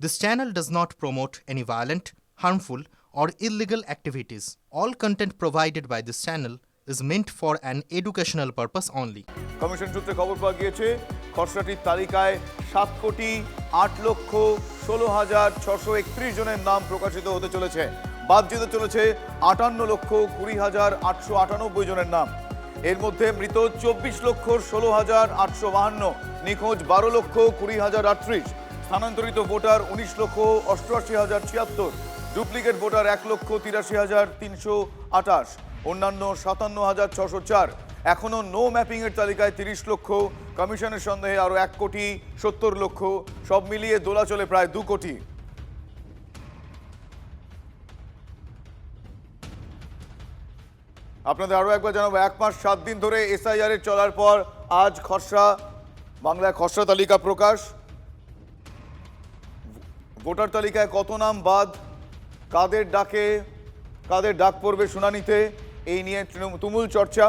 This channel does not promote any violent, harmful, or illegal activities. All content provided by this channel is meant for an educational purpose only. Commission সূত্রে খবর পাওয়া গিয়েছে খসড়াটির তালিকায় 7,08,16,631 জনের নাম প্রকাশিত হতে চলেছে। বাদ যেতে চলেছে 58,20,898 জনের নাম। এর মধ্যে মৃত 24,16,852, নিখোঁজ 12,20,038, স্থানান্তরিত ভোটার 19,88,076, ডুপ্লিকেট ভোটার 1,83,328, অন্যান্য 57,604। এখনো নো ম্যাপিং এর তালিকায় 30 লক্ষ, কমিশনের সন্দেহে আরো 1,70,00,000, সব মিলিয়ে দোলাচলে প্রায় 2 কোটি। আপনাদের আরো একবার জানাবো, 1 মাস 7 দিন ধরে এসআইআর এর চলার পর আজ বাংলায় খসড়া তালিকা প্রকাশ। ভোটার তালিকায় কত নাম বাদ, কাদের ডাক পড়বে শুনানিতে, এই নিয়ে তুমুল চর্চা।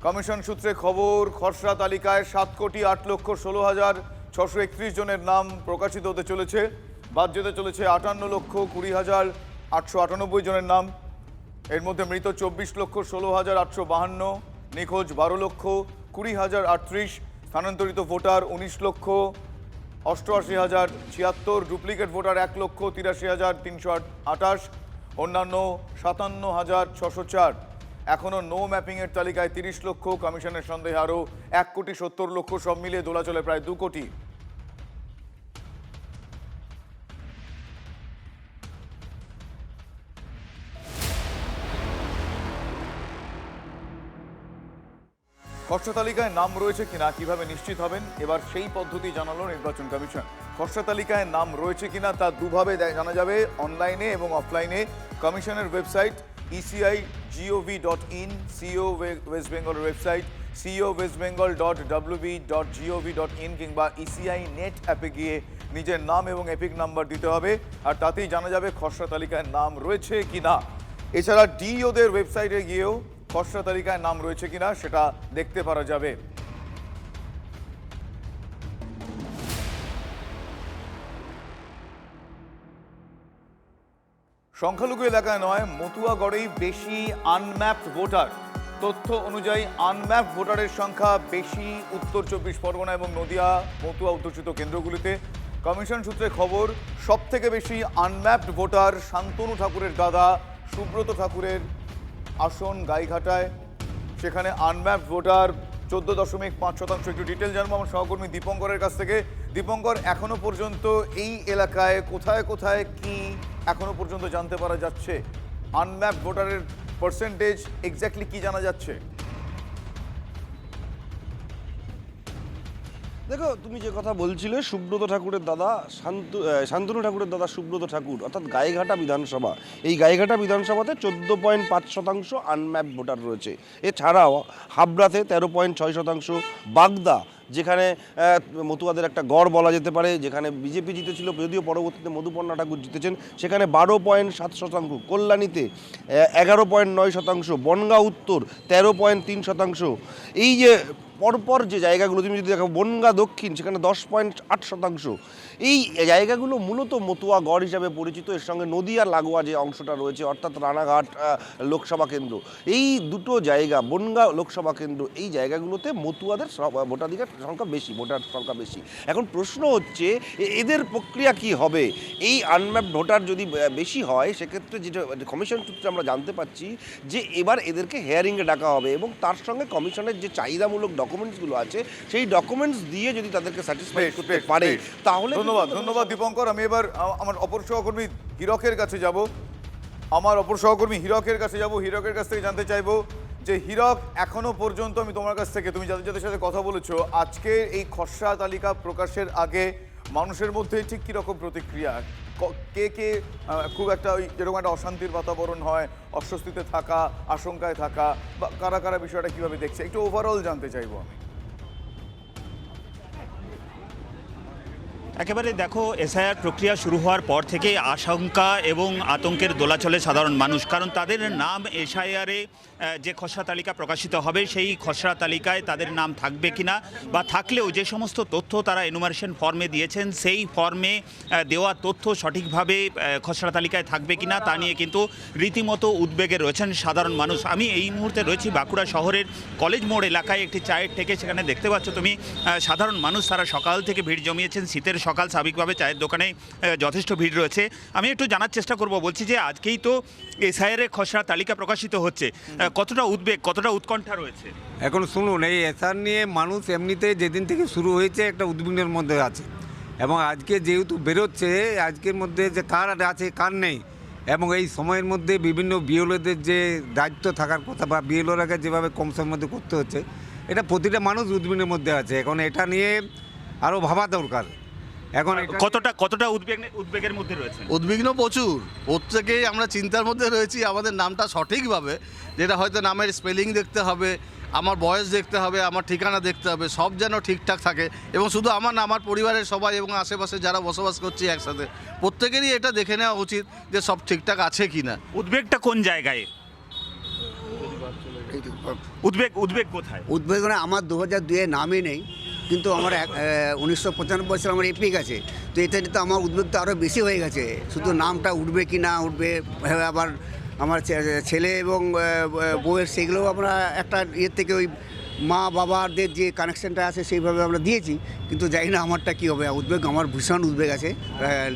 কমিশন সূত্রে খবর, খসড়া তালিকায় 7,08,16,631 জনের নাম প্রকাশিত হতে চলেছে। বাদ যেতে চলেছে 58,20,898 জনের নাম। এর মধ্যে মৃত 24,16,852, নিখোঁজ 12,20,038, স্থানান্তরিত ভোটার 19,88,076, ডুপ্লিকেট ভোটার 1,83,328, অন্যান্য 57,604। এখনো নো ম্যাপিং এর তালিকায় 30 লক্ষ, কমিশনের সন্দেহে আরো 1,70,00,000, সব মিলিয়ে দোলাচলে প্রায় 2 কোটি। খসড়া তালিকায় নাম রয়েছে কিনা কিভাবে নিশ্চিত হবেন, এবার সেই পদ্ধতি জানালো নির্বাচন কমিশন। খসড়া তালিকায় নাম রয়েছে কিনা তা দুভাবে জানা যাবে, অনলাইনে এবং অফলাইনে। কমিশনের ওয়েবসাইট eci.gov.in, সিও ওয়েস্ট বেঙ্গলের ওয়েবসাইট cowestbengal.wb.gov.in কিংবা ইসিআই নেট অ্যাপে গিয়ে নিজের নাম এবং এপিক নাম্বার দিতে হবে, আর তাতেই জানা যাবে খসড়া তালিকায় নাম রয়েছে কিনা। এছাড়া ডিওদের ওয়েবসাইটে গিয়েও খসড়া তালিকায় নাম রয়েছে কিনা সেটা দেখতে পারা যাবে। সংখ্যালঘু এলাকায় নয়, মতুয়াগড়েই বেশি আনম্যাপড ভোটার। তথ্য অনুযায়ী আনম্যাপড ভোটারের সংখ্যা বেশি উত্তর 24 পরগনা এবং নদিয়া মতুয়া অধ্যুষিত কেন্দ্রগুলিতে। কমিশন সূত্রে খবর, সব থেকে বেশি আনম্যাপড ভোটার শান্তনু ঠাকুরের দাদা সুব্রত ঠাকুরের আসন গাইঘাটায়। সেখানে আনম্যাপড ভোটার 14.5%। একটু ডিটেল জানবো আমার সহকর্মী দীপঙ্করের কাছ থেকে। দীপঙ্কর, এখনো পর্যন্ত এই এলাকায় কোথায় কোথায় কি এখনো পর্যন্ত জানতে পারা যাচ্ছে? আনম্যাপড ভোটারের পার্সেন্টেজ এক্স্যাক্টলি কি জানা যাচ্ছে? দেখো, তুমি যে কথা বলছিলে, সুব্রত ঠাকুরের দাদা শান্তনু ঠাকুরের দাদা সুব্রত ঠাকুর, অর্থাৎ গাইঘাটা বিধানসভা, এই গাইঘাটা বিধানসভাতে 14.5% আনম্যাপ ভোটার রয়েছে। এছাড়াও হাবড়াতে 13.6%, বাগদা যেখানে মতুয়াদের একটা গড় বলা যেতে পারে, যেখানে বিজেপি জিতেছিল, যদিও পরবর্তীতে মধুপর্ণা ঠাকুর জিতেছেন, সেখানে 12.7%, কল্যাণীতে 11.9%, বনগাঁ উত্তর 13.3%। এই যে পরপর যে জায়গাগুলো তুমি যদি দেখো, বনগাঁ দক্ষিণ সেখানে 10.8%। এই জায়গাগুলো মূলত মতুয়া গড় হিসাবে পরিচিত। এর সঙ্গে নদিয়ার লাগোয়া যে অংশটা রয়েছে, অর্থাৎ রানাঘাট লোকসভা কেন্দ্র, এই দুটো জায়গা, বনগাঁ লোকসভা কেন্দ্র, এই জায়গাগুলোতে মতুয়াদের ভোটাধিকার সংখ্যা বেশি, ভোটার সংখ্যা বেশি। এখন প্রশ্ন হচ্ছে এদের প্রক্রিয়া কি হবে? এই আনম্যাপড ভোটার যদি বেশি হয়, সেক্ষেত্রে যেটা কমিশন সূত্রে আমরা জানতে পাচ্ছি যে এবার এদেরকে হেয়ারিংয়ে ডাকা হবে এবং তার সঙ্গে কমিশনের যে চাহিদামূলক ডকুমেন্টসগুলো আছে, সেই ডকুমেন্টস দিয়ে যদি তাদেরকে স্যাটিসফাই করতে পারে তাহলে। ধন্যবাদ দীপঙ্কর। আমি এবার আমার অপর সহকর্মী হীরকের কাছে যাব। হীরকের কাছ থেকে জানতে চাইবো যে হীরক, এখনো পর্যন্ত আমি তোমার কাছ থেকে, তুমি যাদের যাদের সাথে কথা বলেছো, আজকে এই খসড়া তালিকা প্রকাশের আগে মানুষের মধ্যে ঠিক কিরকম প্রতিক্রিয়া? কে খুব একটা ওই যেরকম একটা অশান্তির বাতাবরণ হয়, অস্বস্তিতে থাকা, আশঙ্কায় থাকা, বা কারা কারা বিষয়টা কিভাবে দেখছে, একটু ওভারঅল জানতে চাইবো আমি। একেবারে দেখো, এসআইআর প্রক্রিয়া শুরু হওয়ার পর থেকে আশঙ্কা এবং আতঙ্কের দোলাচলে সাধারণ মানুষ, কারণ তাদের নাম এসআইআরে যে খসড়া তালিকা প্রকাশিত হবে সেই খসড়া তালিকায় তাদের নাম থাকবে কিনা, বা থাকলেও যে সমস্ত তথ্য তারা এনুমারেশন ফর্মে দিয়েছেন সেই ফর্মে দেওয়া তথ্য সঠিকভাবে খসড়া তালিকায় থাকবে কিনা তা নিয়ে কিন্তু রীতিমতো উদ্বেগে রয়েছেন সাধারণ মানুষ। আমি এই মুহূর্তে রয়েছি বাঁকুড়া শহরের কলেজ মোড় এলাকায় একটি চায়ের থেকে, সেখানে দেখতে পাচ্ছ তুমি সাধারণ মানুষ তারা সকাল থেকে ভিড় জমিয়েছেন। শীতের সকাল, স্বাভাবিকভাবে চায়ের দোকানে যথেষ্ট ভিড় রয়েছে। আমি একটু জানার চেষ্টা করব, বলছি যে আজকেই তো এসআইআর খসড়া তালিকা প্রকাশিত হচ্ছে, কতটা উদ্বেগ, কতটা উৎকণ্ঠা রয়েছে? এখন শুনুন, এই এসআর নিয়ে মানুষ এমনিতে যেদিন থেকে শুরু হয়েছে একটা উদ্বিগ্নের মধ্যে আছে, এবং আজকে যেহেতু বেরোচ্ছে আজকের মধ্যে যে কার আছে কার নেই, এবং এই সময়ের মধ্যে বিভিন্ন বিএলওদের যে দায়িত্ব থাকার কথা বা বিএলওরাকে যেভাবে কম সময়ের মধ্যে করতে হচ্ছে, এটা প্রতিটা মানুষ উদ্বিগ্নের মধ্যে আছে। এখন এটা নিয়ে আরও ভাবা দরকার। এখন কতটা উদ্বেগের মধ্যে রয়েছে? উদ্বিগ্ন প্রচুর, প্রত্যেকেই আমরা চিন্তার মধ্যে রয়েছি। আমাদের নামটা সঠিকভাবে, যেটা হয়তো নামের স্পেলিং দেখতে হবে, আমার বয়স দেখতে হবে, আমার ঠিকানা দেখতে হবে, সব যেন ঠিকঠাক থাকে। এবং শুধু আমার না, আমার পরিবারের সবাই এবং আশেপাশে যারা বসবাস করছি একসাথে, প্রত্যেকেরই এটা দেখে নেওয়া উচিত যে সব ঠিকঠাক আছে কি না। উদ্বেগটা কোন জায়গায়? উদ্বেগ কোথায়? উদ্বেগ মানে আমার 2002-এ নামই নেই, কিন্তু আমার 1995 সালে আমার এপিক আছে। তো এটা তো আমার উদ্বেগ তো আরও বেশি হয়ে গেছে। শুধু নামটা উঠবে কি না উঠবে, আবার আমার ছেলে এবং বউয়ের সেগুলোও আমরা একটা ইয়ের থেকে ওই মা বাবাদের যে কানেকশনটা আছে সেইভাবে আমরা দিয়েছি, কিন্তু জানি না আমারটা কী হবে। উদ্বেগ, আমার ভীষণ উদ্বেগ আছে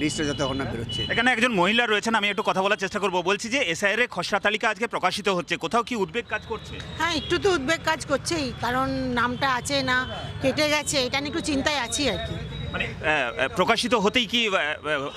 লিস্টে যতক্ষণ না বেরোচ্ছে। এখানে একজন মহিলা রয়েছেন, আমি একটু কথা বলার চেষ্টা করব। বলছি যে এসআইআর খসড়া তালিকা আজকে প্রকাশিত হচ্ছে, কোথাও কি উদ্বেগ কাজ করছে? হ্যাঁ, একটু তো উদ্বেগ কাজ করছেই, কারণ নামটা আছে না কেটে গেছে, এটা নিয়ে একটু চিন্তায় আছি আর কি। মানে প্রকাশিত হতেই কি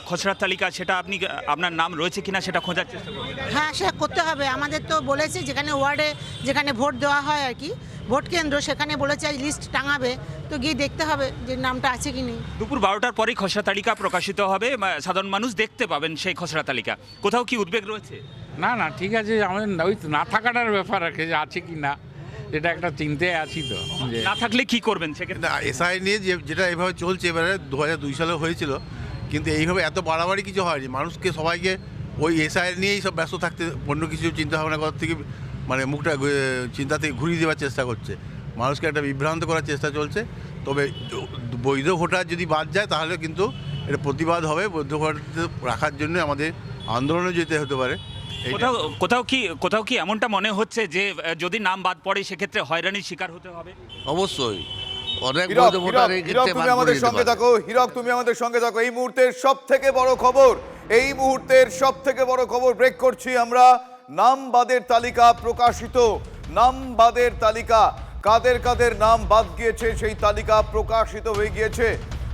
খসড়া তালিকা, সেটা আপনি আপনার নাম রয়েছে কিনা সেটা খোঁজার চেষ্টা করবেন? হ্যাঁ, সেটা করতে হবে। আমাদের তো বলেছে যেখানে ওয়ার্ডে যেখানে ভোট দেওয়া হয় আর কি, ভোট কেন্দ্র, সেখানে বলেছে লিস্ট টাঙাবে, তো গিয়ে দেখতে হবে যে নামটা আছে কি নেই। দুপুর 12টার পরেই খসড়া তালিকা প্রকাশিত হবে, সাধারণ মানুষ দেখতে পাবেন সেই খসড়া তালিকা। কোথাও কি উদ্বেগ রয়েছে? না না, ঠিক আছে, আমাদের ওই না থাকাটার ব্যাপার আছে, যে আছে কি না এটা একটা চিন্তায় আছি। তো না থাকলে কি করবেন সেক্ষেত্রে? এসআই নিয়ে যেটা এভাবে চলছে, এবারে 2002 সালে হয়েছিল, কিন্তু এইভাবে এত বাড়াবাড়ি কিছু হয়নি। মানুষকে সবাইকে ওই এসআই নিয়েই সব ব্যস্ত থাকতে, অন্য কিছু চিন্তা ভাবনা করার থেকে, মানে মুখটা চিন্তা থেকে ঘুরিয়ে দেওয়ার চেষ্টা করছে, মানুষকে একটা বিভ্রান্ত করার চেষ্টা চলছে। তবে বৈধ ভোটার যদি বাদ যায় তাহলে কিন্তু এটা প্রতিবাদ হবে। বৈধ ভোটার রাখার জন্য আমাদের আন্দোলনে যেতে হতে পারে। কোথাও কি এমনটা মনে হচ্ছে যে যদি নাম বাদ পড়ে সেক্ষেত্রে হয়রানির শিকার হতে হবে? অবশ্যই অনেক হীরক, তুমি আমাদের সঙ্গে থাকো। হীরক, তুমি আমাদের সঙ্গে থাকো। এই মুহূর্তের সব থেকে বড় খবর, ব্রেক করছি আমরা। নাম বাদের তালিকা প্রকাশিত, নাম বাদের তালিকা, কাদের কাদের নাম বাদ গিয়েছে সেই তালিকা প্রকাশিত হয়ে গিয়েছে।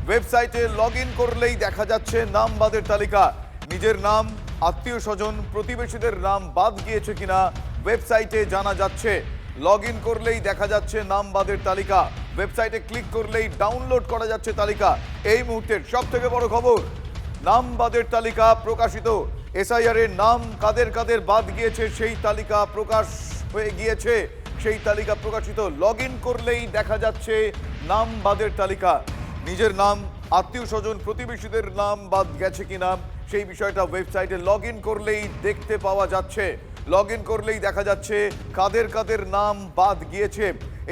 ওয়েবসাইটে লগ ইন করলেই দেখা যাচ্ছে নাম বাদের তালিকা। নিজের নাম, আত্মীয় স্বজন, প্রতিবেশীদের নাম বাদ গিয়েছে কিনা ওয়েবসাইটে জানা যাচ্ছে। লগ ইন করলেই দেখা যাচ্ছে নাম বাদের তালিকা। ওয়েবসাইটে ক্লিক করলেই ডাউনলোড করা যাচ্ছে তালিকা। এই মুহূর্তের সব থেকে বড় খবর, নাম বাদের তালিকা প্রকাশিত। এসআইআর এর নাম কাদের কাদের বাদ গিয়েছে সেই তালিকা প্রকাশ হয়ে গিয়েছে, সেই তালিকা প্রকাশিত। লগ ইন করলেই দেখা যাচ্ছে নাম বাদের তালিকা। নিজের নাম, আত্মীয় স্বজন, প্রতিবেশীদের নাম বাদ গেছে কিনা সেই বিষয়টা ওয়েবসাইটে লগ ইন করলেই দেখতে পাওয়া যাচ্ছে। লগ ইন করলেই দেখা যাচ্ছে কাদের কাদের নাম বাদ গিয়েছে।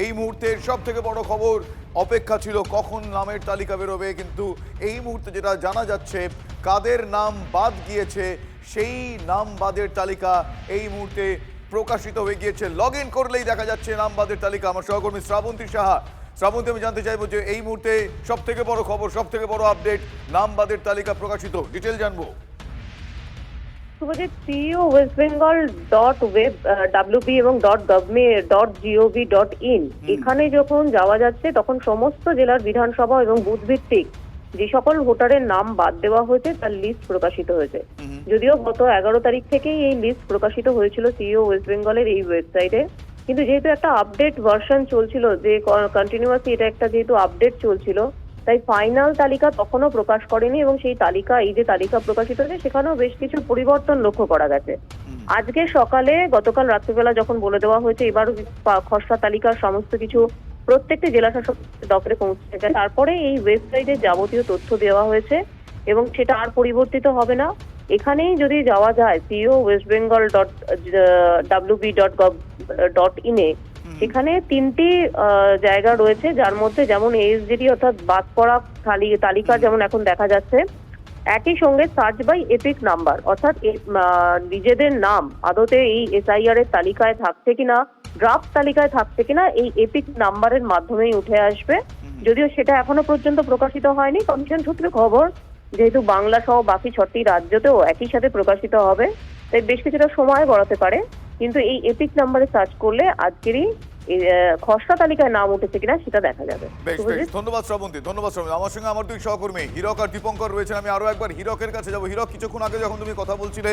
এই মুহূর্তের সব থেকে বড় খবর, অপেক্ষা ছিল কখন নামের তালিকা বেরোবে, কিন্তু এই মুহূর্তে যেটা জানা যাচ্ছে কাদের নাম বাদ গিয়েছে সেই নাম বাদের তালিকা এই মুহূর্তে প্রকাশিত হয়ে গিয়েছে। লগ ইন করলেই দেখা যাচ্ছে নাম বাদের তালিকা। আমার সহকর্মী শ্রাবন্তী সাহা। শ্রাবন্তী, আমি জানতে চাইবো যে এই মুহূর্তে সব থেকে বড় খবর, সব থেকে বড় আপডেট, নাম বাদের তালিকা প্রকাশিত, ডিটেল জানবো। শুভজিৎ, সিইও ওয়েস্ট বেঙ্গল .web এবং .gov.in এখানে যখন যাওয়া যাচ্ছে তখন সমস্ত জেলার বিধানসভা এবং বুথ ভিত্তিক যে সকল ভোটারের নাম বাদ দেওয়া হয়েছে তার লিস্ট প্রকাশিত হয়েছে। যদিও গত 11 তারিখ থেকেই এই লিস্ট প্রকাশিত হয়েছিল সিইও ওয়েস্ট বেঙ্গলের এই ওয়েবসাইটে, কিন্তু যেহেতু একটা আপডেট ভার্সন চলছিল, যে কন্টিনিউয়াসলি এটা একটা যেহেতু আপডেট চলছিল, তাই ফাইনাল তালিকা তখনও প্রকাশ করেনি। এবং সেই তালিকা, এই যে তালিকা প্রকাশিত হয়েছে সেখানেও বেশ কিছু পরিবর্তন লক্ষ্য করা গেছে। আজকে সকালে, গতকাল রাত্রিবেলা যখন বলে দেওয়া হয়েছে এবার খসড়া তালিকার সমস্ত কিছু প্রত্যেকটি জেলা শাসক দপ্তরে পৌঁছে যায়। তারপরে এই ওয়েবসাইটে যাবতীয় তথ্য দেওয়া হয়েছে এবং সেটা আর পরিবর্তিত হবে না। এখানেই যদি যাওয়া যায় co.wb.gov.in এ, সেখানে 3টি জায়গা রয়েছে, যার মধ্যে যেমন ASDD অর্থাৎ বাদ পড়া তালিকা যেমন এখন দেখা যাচ্ছে, একই সঙ্গে সার্চ বাই এপিক নাম্বার অর্থাৎ নিজেদের নাম আদতে এই SIR এর তালিকায় থাকছে কিনা, ড্রাফট তালিকায় থাকছে কিনা, এই এপিক নাম্বারের মাধ্যমেই উঠে আসবে। যদিও সেটা এখনো পর্যন্ত প্রকাশিত হয়নি, কমিশন সূত্রে খবর যেহেতু বাংলা সহ বাকি 6টি রাজ্যতেও একই সাথে প্রকাশিত হবে, তাই বেশ কিছুটা সময় গড়াতে পারে। কিন্তু এই এপিক নাম্বারে সার্চ করলে আজকেরই খসড়া তালিকায় নাম উঠেছে কিনা সেটা দেখা যাবে। বেশ বেশ, ধন্যবাদ শ্রাবন্তী, ধন্যবাদ শ্রাবন্তী। আমার সঙ্গে আমার দুই সহকর্মী হীরক আর দীপঙ্কর রয়েছেন। আমি আরো একবার হীরকের কাছে যাব। হীরক, কিছুক্ষণ আগে যখন তুমি কথা বলছিলে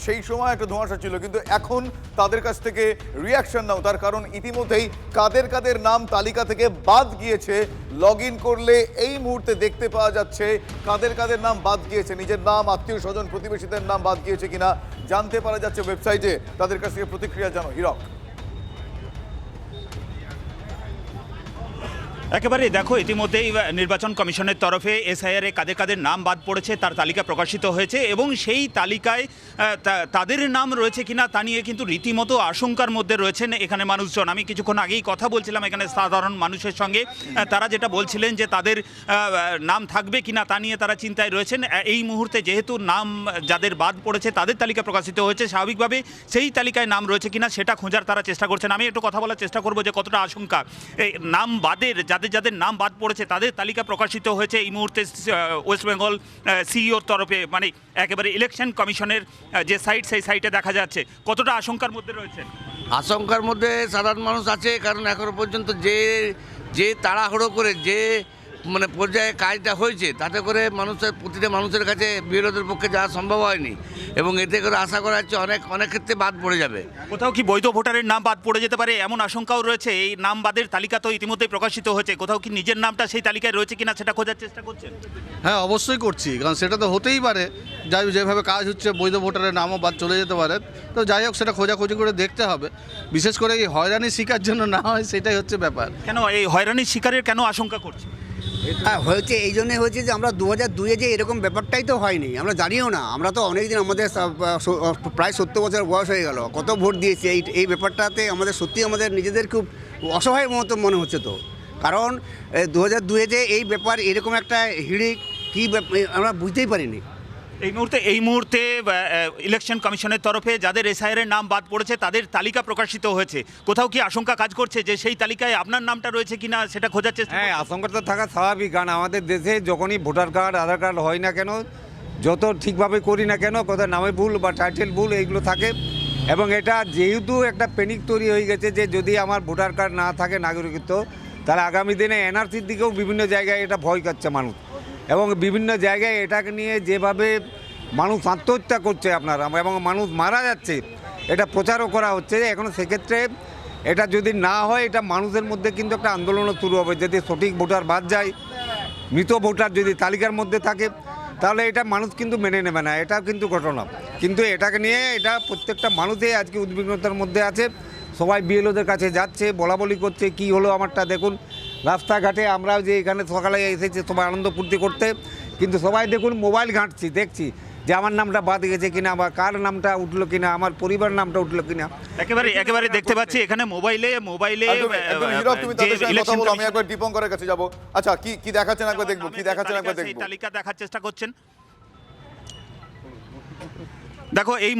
সেই সময় একটা ধোঁয়াশা ছিল, কিন্তু এখন তাদের কাছ থেকে রিয়াকশন নাও, তার কারণ ইতিমধ্যেই কাদের কাদের নাম তালিকা থেকে বাদ গিয়েছে লগ ইন করলে এই মুহূর্তে দেখতে পাওয়া যাচ্ছে কাদের কাদের নাম বাদ গিয়েছে। নিজের নাম, আত্মীয় স্বজন, প্রতিবেশীদের নাম বাদ গিয়েছে কিনা জানতে পারা যাচ্ছে ওয়েবসাইটে। তাদের কাছ থেকে প্রতিক্রিয়া জানো হীরক। একেবারে দেখো, ইতিমধ্যেই নির্বাচন কমিশনের তরফে SIR এ কাদের কাদের নাম বাদ পড়েছে তার তালিকা প্রকাশিত হয়েছে এবং সেই তালিকায় তাদের নাম রয়েছে কিনা তা নিয়ে কিন্তু রীতিমতো আশঙ্কার মধ্যে রয়েছেন এখানে মানুষজন। আমি কিছুক্ষণ আগেই কথা বলছিলাম এখানে সাধারণ মানুষের সঙ্গে, তারা যেটা বলছিলেন যে তাদের নাম থাকবে কিনা তা নিয়ে তারা চিন্তায় রয়েছেন। এই মুহূর্তে যেহেতু নাম যাদের বাদ পড়েছে তাদের তালিকা প্রকাশিত হয়েছে, স্বাভাবিকভাবে সেই তালিকায় নাম রয়েছে কিনা সেটা খোঁজার তারা চেষ্টা করছেন। আমি একটু কথা বলার চেষ্টা করবো যে কতটা আশঙ্কা এই নাম বাদের, যাদের নাম বাদ পড়েছে তাদের তালিকা প্রকাশিত হয়েছে এই মুহূর্তে ওয়েস্ট বেঙ্গল সিইওর তরফে, মানে একেবারে ইলেকশন কমিশনের যে সাইট সেই সাইটে দেখা যাচ্ছে। কতটা আশঙ্কার মধ্যে রয়েছে? আশঙ্কার মধ্যে সাধারণ মানুষ আছে, কারণ এখনো পর্যন্ত যে তাড়াহুড়ো করে যে মানে পর্যায়ে কাজটা হয়েছে তাতে করে প্রতিটা মানুষের কাছে বিরোধীর পক্ষে যাওয়া সম্ভব হয়নি এবং এতে করে আশা করা হচ্ছে অনেক ক্ষেত্রে বাদ পড়ে যাবে। কোথাও কি বৈধ ভোটারের নাম বাদ পড়ে যেতে পারে এমন আশঙ্কাও রয়েছে? এই নাম বাদের তালিকা তো ইতিমধ্যেই প্রকাশিত হয়েছে, কোথাও কি নিজের নামটা সেই তালিকায় রয়েছে কিনা সেটা খোঁজার চেষ্টা করছেন? হ্যাঁ, অবশ্যই করছি, কারণ সেটা তো হতেই পারে, যেভাবে কাজ হচ্ছে বৈধ ভোটারের নামও বাদ চলে যেতে পারে। তো যাই হোক, সেটা খোঁজাখুঁজি করে দেখতে হবে, বিশেষ করে এই হয়রানির শিকার জন্য না হয় সেটাই হচ্ছে ব্যাপার। কেন এই হয়রানির শিকারের কেন আশঙ্কা করছে? হ্যাঁ, হয়েছে এই জন্যই হয়েছে যে আমরা 2002-এ যে এরকম ব্যাপারটাই তো হয়নি, আমরা জানিও না। আমরা তো অনেকদিন, আমাদের প্রায় 70 বছর বয়স হয়ে গেল, কত ভোট দিয়েছি। এই ব্যাপারটাতে আমাদের সত্যি আমাদের নিজেদের খুব অসহায় মতো মনে হচ্ছে। তো কারণ 2002-এ যে এই ব্যাপার এরকম একটা হিড়িক কী আমরা বুঝতেই পারিনি। এই মুহূর্তে ইলেকশন কমিশনের তরফে যাদের SIR এর নাম বাদ পড়েছে তাদের তালিকা প্রকাশিত হয়েছে, কোথাও কি আশঙ্কা কাজ করছে যে সেই তালিকায় আপনার নামটা রয়েছে কিনা সেটা খোঁজার চেষ্টা? হ্যাঁ, আশঙ্কাটা থাকা স্বাভাবিক, কারণ আমাদের দেশে যখনই ভোটার কার্ড, আধার কার্ড হয় না কেন, যত ঠিকভাবে করি না কেন, কোথাও নামে ভুল বা টাইটেল ভুল এইগুলো থাকে। এবং এটা যেহেতু একটা প্যানিক তৈরি হয়ে গেছে যে যদি আমার ভোটার কার্ড না থাকে, নাগরিকত্ব, তাহলে আগামী দিনে NRCর দিকেও বিভিন্ন জায়গায় এটা ভয় করছে মানুষ এবং বিভিন্ন জায়গায় এটাকে নিয়ে যেভাবে মানুষ আত্মহত্যা করছে এবং মানুষ মারা যাচ্ছে, এটা প্রচারও করা হচ্ছে এখন। সেক্ষেত্রে এটা যদি না হয়, এটা মানুষের মধ্যে কিন্তু একটা আন্দোলনও শুরু হবে। যদি সঠিক ভোটার বাদ যায়, মৃত ভোটার যদি তালিকার মধ্যে থাকে, তাহলে এটা মানুষ কিন্তু মেনে নেবে না, এটা কিন্তু ঘটনা। কিন্তু এটাকে নিয়ে এটা প্রত্যেকটা মানুষই আজকে উদ্বিগ্নতার মধ্যে আছে। সবাই BLOদের কাছে যাচ্ছে, বলাবলি করছে কি হলো আমারটা দেখুন। রাস্তাঘাটে আমরাও যে এখানে সকালে এসেছি সবাই আনন্দ ফুর্তি করতে, কিন্তু সবাই দেখুন মোবাইল ঘাঁটছি, দেখছি যে আমার নামটা বাদ গেছে কিনা বা কার নামটা উঠলো কিনা, আমার পরিবার নামটা উঠলো কিনা। একেবারে দেখতে পাচ্ছি এখানে মোবাইলে আমি একবার দীপঙ্করের কাছে যাব। আচ্ছা, কি দেখাচ্ছেন একবার দেখবো, কি দেখাচ্ছেন একবার দেখবো। তালিকা দেখার চেষ্টা করছেন। দেখো, এই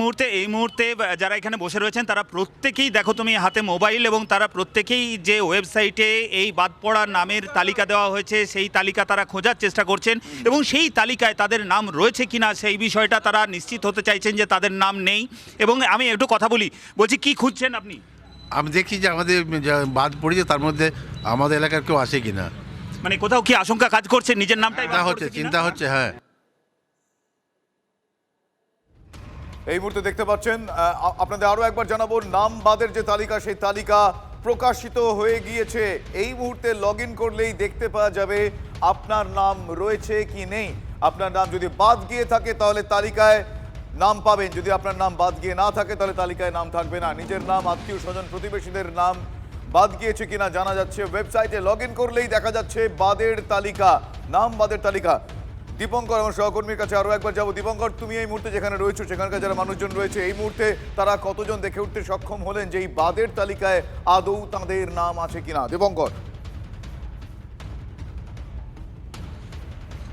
মুহূর্তে যারা এখানে বসে রয়েছেন তারা প্রত্যেকেই, দেখো তুমি হাতে মোবাইল, এবং তারা প্রত্যেকেই যে ওয়েবসাইটে এই বাদ পড়া নামের তালিকা দেওয়া হয়েছে সেই তালিকা তারা খোঁজার চেষ্টা করছেন এবং সেই তালিকায় তাদের নাম রয়েছে কিনা সেই বিষয়টা তারা নিশ্চিত হতে চাইছেন যে তাদের নাম নেই। এবং আমি একটু কথা বলছি কি খুঁজছেন আপনি? আমি দেখি যে আমাদের বাদ পড়েছে তার মধ্যে আমাদের এলাকার কেউ আসে কিনা, মানে কোথাও কি আশঙ্কা কাজ করছে নিজের নামটাই চিন্তা হচ্ছে। হ্যাঁ, এই মুহূর্তে দেখতে পাচ্ছেন, আপনাদের আরো একবার জানাবো, নাম বাদের যে তালিকা সেই তালিকা প্রকাশিত হয়ে গিয়েছে। এই মুহূর্তে লগ ইন করলেই দেখতে পাওয়া যাবে আপনার নাম রয়েছে কি নেই। আপনার নাম যদি বাদ গিয়ে থাকে তাহলে তালিকায় নাম পাবেন, যদি আপনার নাম বাদ গিয়ে না থাকে তাহলে তালিকায় নাম থাকবে না। নিজের নাম, আত্মীয় স্বজন, প্রতিবেশীদের নাম বাদ গিয়েছে কিনা জানা যাচ্ছে। ওয়েবসাইটে লগ ইন করলেই দেখা যাচ্ছে বাদের তালিকা, নাম বাদের তালিকা। দীপঙ্কর আমার সহকর্মীর কাছে আরো একবার যাবো। দীপঙ্কর, তুমি এই মুহূর্তে যেখানে রয়েছো সেখানকার যারা মানুষজন রয়েছে এই মুহূর্তে তারা কতজন দেখে উঠতে সক্ষম হলেন যে এই বাদের তালিকায় আদৌ তাদের নাম আছে কিনা? দীপঙ্কর,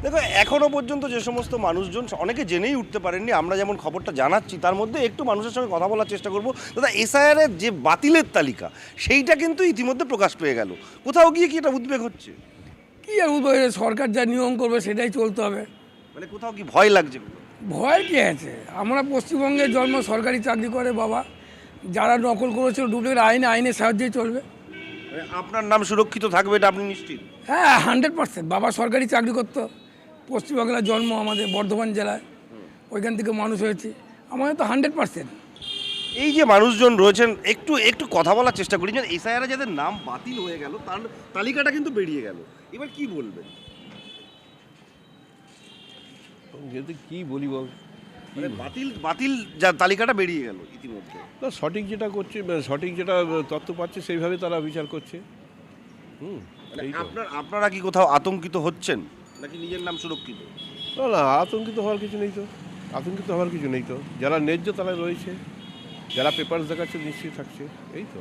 দেখো এখনো পর্যন্ত যে সমস্ত মানুষজন অনেকে জেনেই উঠতে পারেননি, আমরা যেমন খবরটা জানাচ্ছি তার মধ্যে একটু মানুষের সঙ্গে কথা বলার চেষ্টা করব। দাদা, এসআইআর এর যে বাতিলের তালিকা সেইটা কিন্তু ইতিমধ্যে প্রকাশ পেয়ে গেল, কোথাও গিয়ে কি এটা উদ্বেগ হচ্ছে? কি আর সরকার যা নিয়ম করবে সেটাই চলতে হবে। মানে কোথাও কি ভয় লাগছে? ভয় কি আছে, আমরা পশ্চিমবঙ্গে জন্ম, সরকারি চাকরি করে বাবা, যারা নকল করেছিল ডুপ্লিকেট আইনের সাহায্যেই চলবে। মানে আপনার নাম সুরক্ষিত থাকবে এটা আপনি নিশ্চিত? হ্যাঁ, 100%। বাবা সরকারি চাকরি করতো, পশ্চিমবাংলার জন্ম, আমাদের বর্ধমান জেলায়, ওইখান থেকে মানুষ হয়েছে, আমাদের তো 100%। এই যে মানুষজন রয়েছেন, একটু একটু কথা বলার চেষ্টা করি। যেন এসআইআর যাদের নাম বাতিল হয়ে গেল তার তালিকাটা কিন্তু বেরিয়ে গেল, এবার কি বলবেন? যেহেতু কি বলি বল, মানে বাতিল যা তালিকাটা বেরিয়ে গেল ইতিমধ্যে, না সঠিক যেটা করছে, সঠিক যেটা তথ্য পাচ্ছে সেইভাবে তারা বিচার করছে। আপনারা কি কোথাও আতঙ্কিত হচ্ছেন নাকি নিজের নাম সুরক্ষিত? না, আতঙ্কিত হওয়ার কিছু নেই তো, আতঙ্কিত হওয়ার কিছু নেই তো। যারা ন্যায্য তারা রয়েছে, যারা পেপার দেখাচ্ছে নিশ্চয়ই থাকছে, এই তো।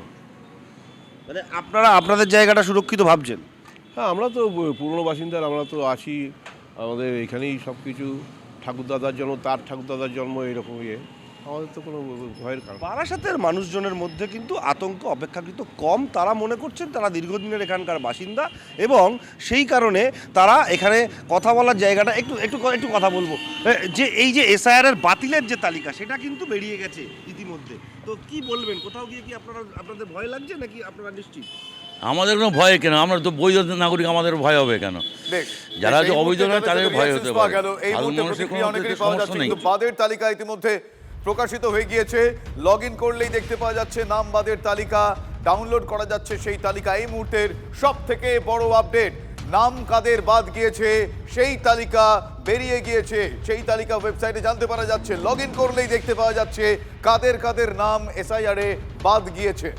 মানে আপনারা আপনাদের জায়গাটা সুরক্ষিত ভাবছেন? হ্যাঁ, আমরা তো পুরনো বাসিন্দার, আমরা তো আছি, আমাদের এখানেই সব কিছু, ঠাকুরদাদার জন্ম, তার ঠাকুরদাদার জন্ম, এরকম আমাদের তো কোনো ভয়ের কারণ। বারাসাতের মানুষজনের মধ্যে কিন্তু আতঙ্ক অপেক্ষাকৃত কম। তারা মনে করছেন তারা দীর্ঘদিনের এখানকার বাসিন্দা এবং সেই কারণে তারা এখানে কথা বলার জায়গাটা একটু একটু একটু কথা বলবো। যে এই যে এসআইআর এর বাতিলের যে তালিকা সেটা কিন্তু বেরিয়ে গেছে ইতিমধ্যে, তো কি বলবেন? কোথাও গিয়ে কি আপনাদের ভয় লাগছে নাকি আপনারা নিশ্চিত? আমাদের কোনো ভয় কেন? আমরা তো বৈধ নাগরিক, আমাদের ভয় হবে কেন? যারা অবৈধ নয় তাদের ভয় হতে পারে। এই মুহূর্তে প্রতিক্রিয়া অনেকেরই পাওয়া যাচ্ছে, কিন্তু বাদের তালিকা ইতিমধ্যে প্রকাশিত হয়ে গিয়েছে। লগ ইন করলেই দেখতে পাওয়া যাচ্ছে নাম বাদের তালিকা, ডাউনলোড করা যাচ্ছে সেই তালিকা। এই মুহূর্তের সব থেকে বড় আপডেট, নাম কাদের বাদ গিয়েছে সেই তালিকা বেরিয়ে গিয়েছে। সেই তালিকা ওয়েবসাইটে জানতে পারা যাচ্ছে। লগ ইন করলেই দেখতে পাওয়া যাচ্ছে কাদের কাদের নাম এসআইআর এ বাদ গিয়েছে।